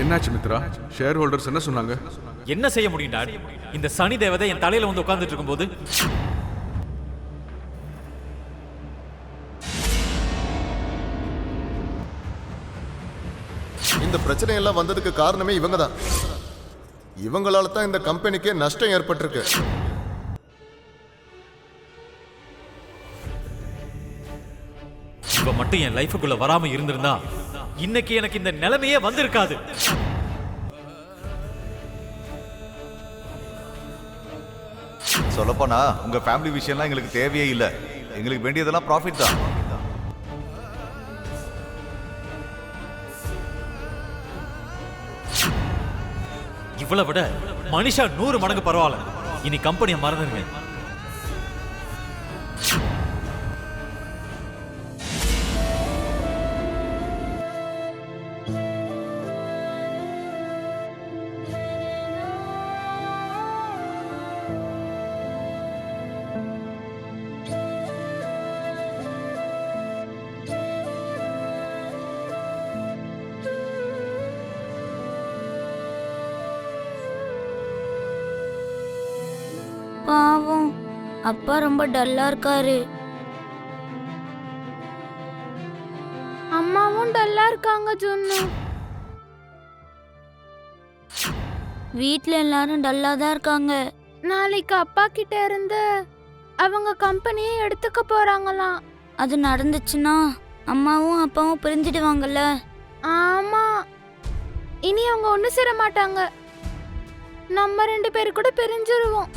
என்னாச்சு Mitra? Share holders என்ன சொன்னாங்க? என்ன செய்ய முடியும் டாட்? இந்த சனி தேவதை என் தலையில வந்து உட்கார்ந்துட்டு இருக்கும்போது இந்த பிரச்சனை எல்லாம் வந்ததுக்கு காரணமே இவங்க தான். இவங்களால தான் இந்த கம்பெனிக்கு நஷ்டம் ஏற்பட்டிருக்கு. இவ மட்டும் என் லைஃபுக்குள்ள வராம இருந்திருந்தா இன்னைக்கு எனக்கு இந்த நிலைமையே வந்திருக்காது. சொல்லப்போனா உங்க ஃபேமிலி விஷயம்லாம் எங்களுக்கு தேவையே இல்லை. எங்களுக்கு வேண்டியதெல்லாம் ப்ராஃபிட் தான். இவ்வளவு விட மனுஷா 100 மடங்கு பரவாயில்ல. இனி கம்பெனியை மறந்துருங்க. பாவம், அப்பா ரொம்ப டல்லா இருக்காரு. அம்மாவும் டல்லா இருக்காங்க ஜுன்னு. வீட்ல எல்லாரும் டல்லா தான் இருக்காங்க. நாளைக்கு அப்பா கிட்ட இருந்து அவங்க கம்பெனியை எடுத்துக்க போறாங்களாம். அது நடந்துச்சுன்னா அம்மாவும் அப்பாவும் பிரிஞ்சிடுவாங்கல்ல. ஆமா, இனி அவங்க ஒண்ணு சேர மாட்டாங்க. நம்ம 2 பேரும் கூட பிரிஞ்சிருவோம்.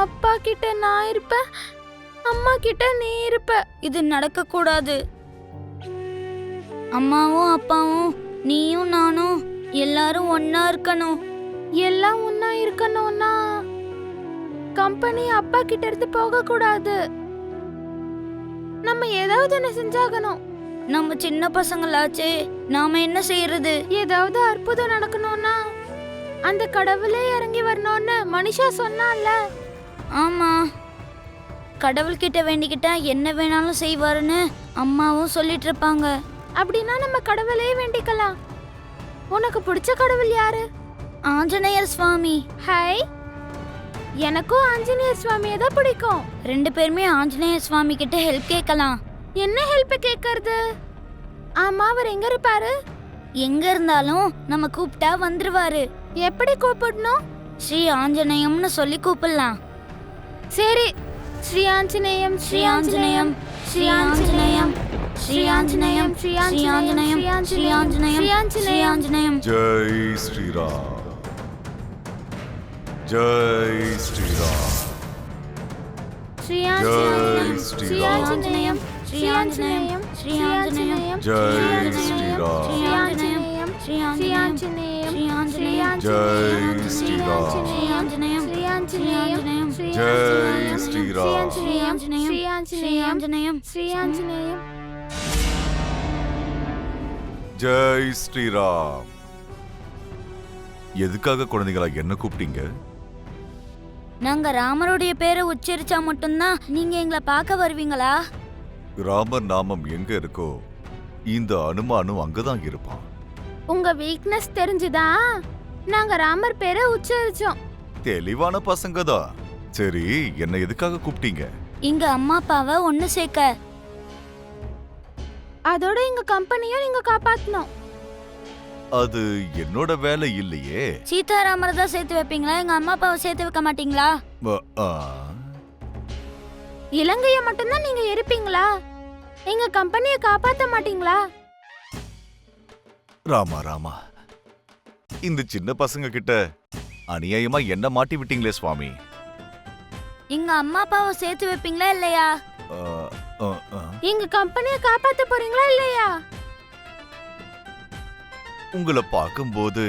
அப்பா கிட்ட நான் இருப்பேன், அம்மா கிட்ட நீ இருப்ப. இது நடக்க கூடாது. அம்மாவும் அப்பாவும் நீயும் நானும் எல்லாரும் ஒன்னா இருக்கணும். எல்லாம் ஒன்னா இருக்கணும்னா கம்பெனி அப்பா கிட்ட இருந்து போக கூடாது. நம்ம ஏதாவது ஒண்ணு செஞ்சாகணும். நம்ம சின்ன பசங்களாச்சே, நாம என்ன செய்யறது? ஏதாவது அற்புதம் நடக்கணும்னா அந்த கடவுளே இறங்கி வரணும்னு மனிஷா சொன்னால. ஆமா, கடவுள்கிட்ட வேண்டிக்கிட்டா என்ன வேணாலும் செய்வாருன்னு அம்மாவும் சொல்லிட்டு இருப்பாங்க. அப்படின்னா நம்ம கடவுளே வேண்டிக்கலாம். உனக்கு பிடிச்ச கடவுள் யாரு? ஆஞ்சநேயர் சுவாமி. ஹாய், எனக்கும் ஆஞ்சநேயர் சுவாமியை தான் பிடிக்கும். 2 பேருமே ஆஞ்சநேயர் சுவாமி கிட்ட ஹெல்ப் கேட்கலாம். என்ன ஹெல்ப் கேட்கறது? ஆமா, அவர் எங்க இருப்பாரு? எங்க இருந்தாலும் நம்ம கூப்பிட்டா வந்துருவாரு. எப்படி கூப்பிடணும்? ஸ்ரீ ஆஞ்சநேயம்னு சொல்லி கூப்பிடலாம். சரி, ஸ்ரீ ஆஞ்சநேயம், ஸ்ரீ ஆஞ்சநேயம், ஸ்ரீ ஆஞ்சநேயம், ஸ்ரீ ஆஞ்சநேயம், ஸ்ரீ ஆஞ்சநேயம், ஸ்ரீ ஆஞ்சநேயம், ஸ்ரீ ஆஞ்சநேயம். ஜெய் ஸ்ரீராம், ஜெய் ஸ்ரீராம், ஸ்ரீ ஜெய் ஆஞ்சநேயம், ஸ்ரீ ஆஞ்சநேயம், ஸ்ரீ ஆஞ்சநேயம், ஜெய் ஸ்ரீராம், ஸ்ரீ ஆஞ்சநேயம், ஸ்ரீ ஸ்ரீ ஆஞ்சநேயம், ஆஞ்சநேயம், ஸ்ரீ ஆஞ்சநேயம், ஜெய் ஸ்ரீராம், ஸ்ரீ ஆஞ்சநேயம், ஸ்ரீ ஆஞ்சநேயம், ஸ்ரீ ஜெய் ஸ்ரீராம், ஸ்ரீ ஆஞ்சநேயம், ஸ்ரீ ஆஞ்சநேயம், ஸ்ரீ ஆஞ்சநேயம். ஜெய் ஸ்ரீராம். எதுக்காக குழந்தைகளா என்ன கூப்பிட்டீங்க? நாங்க ராமருடைய பேரை உச்சரிச்சா மட்டும்தான் நீங்க எங்களை பார்க்க வருவீங்களா? ராமர் நாமம் எங்க இருக்கோ இந்த அனுமானும் அங்கதான் இருப்பான். உங்க வீக்னஸ் தெரிஞ்சுதான் நாங்க ராமர் பேரை உச்சரிச்சோம். தெளிவான பசங்க தான். சரி, என்ன எதுக்காக கூப்பிட்டீங்க? இங்க அம்மா அப்பாவை ஒண்ணு சேர்க்க. அதோட எங்க கம்பெனியும் நீங்க காப்பாத்தணும். அது என்னோட வேலை இல்லையே. சீதாராமரை தான் சேர்த்து வைப்பீங்களா? எங்க அம்மா அப்பாவை சேர்த்து வைக்க மாட்டீங்களா? ஆ, இலங்கைய மட்டும்தான் நீங்க இருப்பீங்களா? எங்க கம்பெனியை காப்பாத்த மாட்டீங்களா? ராமா ராமா, இந்த சின்ன பசங்க கிட்ட அநியாயமா என்ன மாட்டி விட்டீங்களே சுவாமி. எங்க அம்மா அப்பாவை சேர்த்து வைப்பீங்களா இல்லையா? ஆ, ஆ, ஆ. எங்க கம்பெனியை காப்பாத்த போறீங்களா இல்லையா? உங்களை பார்க்கும்போது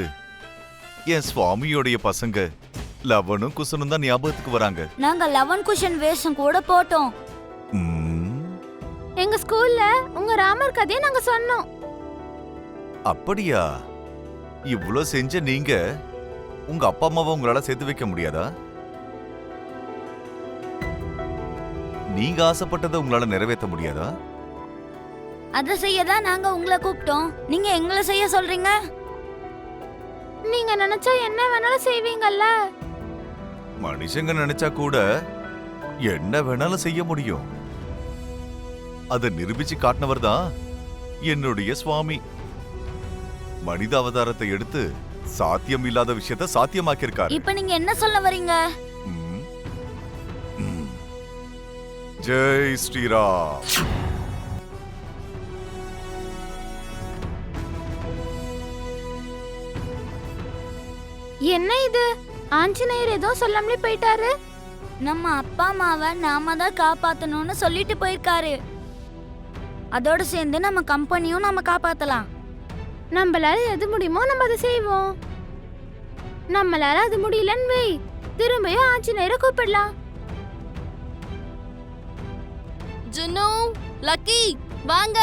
என் சுவாமியோடைய பசங்க லவனும் குசனும் தான் ஞாபகத்துக்கு வராங்க. நாங்க 11 குஷன் வேஷம் கூட போட்டோம். ம், எங்க ஸ்கூல்ல உங்க ராமர் கதையை நாங்க சொன்னோம். அப்படியா? இவ்ளோ செஞ்ச நீங்க உங்க அப்பா அம்மாவை உங்களால சேர்த்து வைக்க முடியாதா? நீங்க ஆசைப்பட்டதை உங்களால நிறைவேற்ற முடியாதா? அதை செய்ய தான் நாங்க உங்களை கூப்பிட்டோம். நீங்க எங்களை செய்ய சொல்றீங்க? நீங்க நினைச்சா என்ன வேணாலும் செய்வீங்கல்ல. மனுஷங்க நினைச்சா கூட என்ன வேணாலும் செய்ய முடியும். அதை நிரூபிச்சு காட்டினவர் தான் என்னுடைய சுவாமி. மனித அவதாரத்தை எடுத்து சாத்தியம் இல்லாத விஷயத்தை சாத்தியமாக்கியிருக்காரு. இப்ப நீங்க என்ன சொல்ல வரீங்க? ம். ம். ஜெய் ஸ்ரீராம். என்ன இது? ஆஞ்சநேயர் ஏதோ சொல்லாமலே போயிட்டாரு. நம்ம அப்பா அம்மாவை நாம தான் காப்பாத்தணும்னு சொல்லிட்டு போயிருக்காரு. அதோட சேர்ந்து நம்ம கம்பெனியும் நம்ம காப்பாத்தலாம். நம்மளால எது முடியுமோ நம்ம அதை செய்வோம். நம்மளால அது முடியலன்னு வை, திரும்பியும் ஆஞ்சநேயரை கூப்பிடலாம். ஜுனு, லக்கி வாங்க.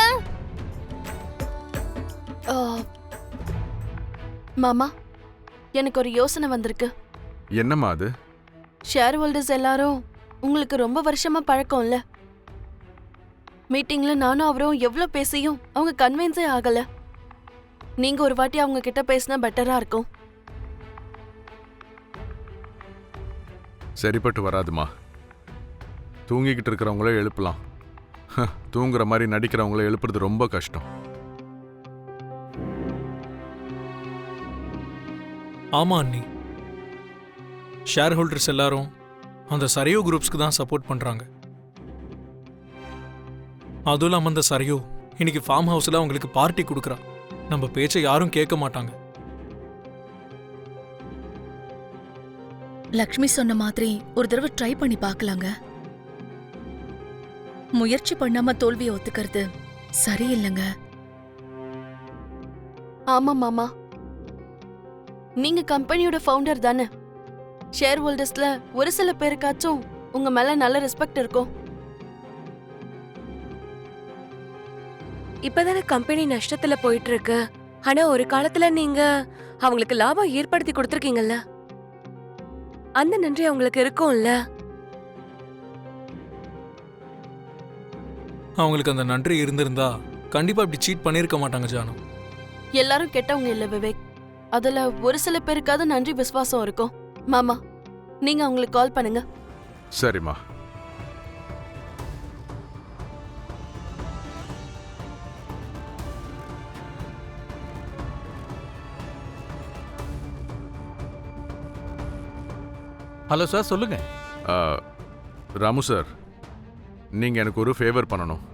மாமா, எனக்கு ஒரு யோசனை வந்திருக்கு. என்னம்மா அது? ஷேர் ஹோல்டர்ஸ் எல்லாரும் உங்களுக்கு ரொம்ப வருஷமா பழக்கம்ல. மீட்டிங்ல நானும் அவரும் எவ்வளவு பேசியும் அவங்க கன்வின்ஸே ஆகல. நீங்க ஒரு வாட்டி அவங்க கிட்ட பேசினா பெட்டரா இருக்கும். சரிப்பட்டு வராதுமா. தூங்கிக்கிட்டு இருக்கிறவங்கள எழுப்பலாம். தூங்குற மாதிரி நடிக்கிறவங்கள எழுப்புறது ரொம்ப கஷ்டம். ஆமா அண்ணி, ஷேர் ஹோல்டர்ஸ் எல்லாரும் அந்த சரியோ குரூப்ஸ்க்கு தான் சப்போர்ட் பண்றாங்க. அதுவும் இல்லாம அந்த சரியோ இன்னைக்கு ஃபார்ம் ஹவுஸ்ல அவங்களுக்கு பார்ட்டி கொடுக்குறா. நம்ம பேச்சை யாரும் கேட்க மாட்டாங்க. லக்ஷ்மி சொன்ன மாதிரி ஒரு தடவை ட்ரை பண்ணி பார்க்கலாங்க. முயற்சி பண்ணாம தோல்வியை ஒத்துக்கிறது சரியில்லைங்க. ஆமா மாமா, நீங்க கம்பெனியோட ஃபவுண்டர் தானே. ஷேர் ஹோல்டர்ஸ்ல ஒரு சில பேருக்காச்சும் உங்க மேல நல்ல ரெஸ்பெக்ட் இருக்கும். இப்பதானே கம்பெனி நஷ்டத்துல போயிட்டு இருக்கு. ஆனா ஒரு காலத்துல நீங்க அவங்களுக்கு லாபம் ஏற்படுத்தி கொடுத்திருக்கீங்கல்ல, அந்த நன்றி அவங்களுக்கு இருக்கும்ல. அவங்களுக்கு அந்த நன்றி இருந்திருந்தா கண்டிப்பா இப்படி சீட் பண்ணிருக்க மாட்டாங்க ஜானு. எல்லாரும் கெட்டவங்க இல்ல விவேக். அதுல ஒரு சில பேருக்காவது நன்றி விசுவாசம் இருக்கும். மாமா, நீங்க அவங்களுக்கு கால் பண்ணுங்க. சரிம்மா. ஹலோ சார், சொல்லுங்க. ராமு சார், நீங்கள் எனக்கு ஒரு ஃபேவர் பண்ணணும்.